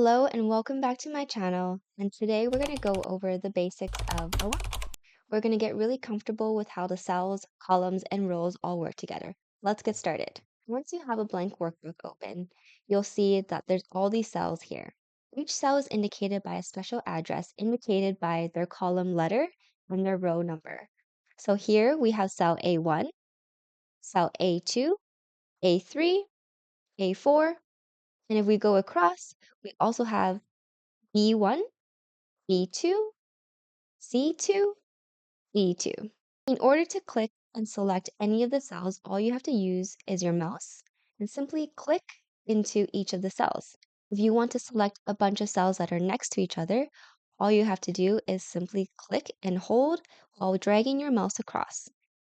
Hello and welcome back to my channel. And today we're going to go over the basics of a workbook. We're going to get really comfortable with how the cells, columns, and rows all work together. Let's get started. Once you have a blank workbook open, you'll see that there's all these cells here. Each cell is indicated by a special address indicated by their column letter and their row number. So here we have cell A1, cell A2, A3, A4, and if we go across, we also have B1, B2, C2, E2. In order to click and select any of the cells, all you have to use is your mouse and simply click into each of the cells. If you want to select a bunch of cells that are next to each other, all you have to do is simply click and hold while dragging your mouse across.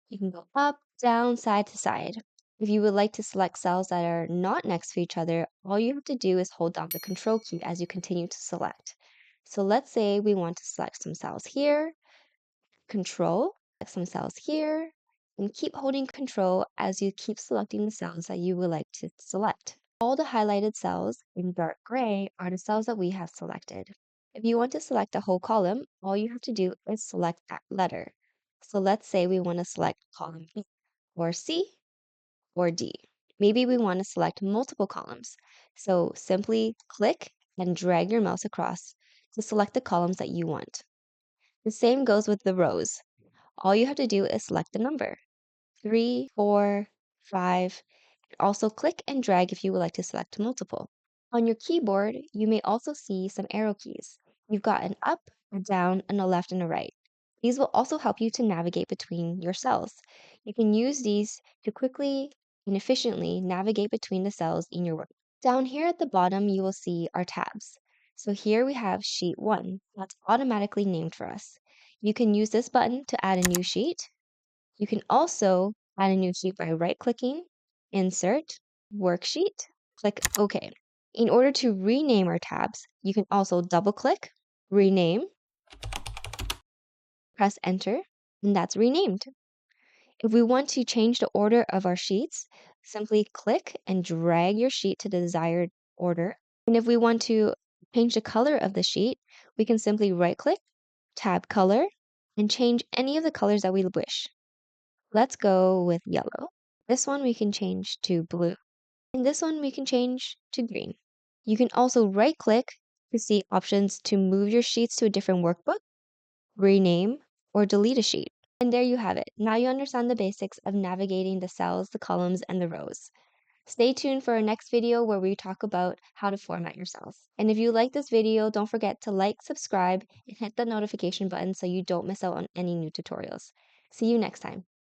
You can go up, down, side to side. If you would like to select cells that are not next to each other, all you have to do is hold down the control key as you continue to select. So let's say we want to select some cells here, control, select some cells here, and keep holding control as you keep selecting the cells that you would like to select. All the highlighted cells in dark gray are the cells that we have selected. If you want to select a whole column, all you have to do is select that letter. So let's say we want to select column B or C or D. Maybe we want to select multiple columns. So simply click and drag your mouse across to select the columns that you want. The same goes with the rows. All you have to do is select the number 3, 4, 5. Also click and drag if you would like to select multiple. On your keyboard, you may also see some arrow keys. You've got an up, a down, and a left and a right. These will also help you to navigate between your cells. You can use these to quickly and efficiently navigate between the cells in your work. Down here at the bottom, you will see our tabs. So here we have sheet 1. That's automatically named for us. You can use this button to add a new sheet. You can also add a new sheet by right-clicking, Insert, Worksheet, click OK. In order to rename our tabs, you can also double-click, Rename, press Enter, and that's renamed. If we want to change the order of our sheets, simply click and drag your sheet to the desired order. And if we want to change the color of the sheet, we can simply right-click, tab Color, and change any of the colors that we wish. Let's go with yellow. This one we can change to blue. And this one we can change to green. You can also right-click to see options to move your sheets to a different workbook, rename, or delete a sheet. And there you have it. Now you understand the basics of navigating the cells, the columns, and the rows. Stay tuned for our next video where we talk about how to format your cells. And if you like this video, don't forget to like, subscribe, and hit the notification button so you don't miss out on any new tutorials. See you next time.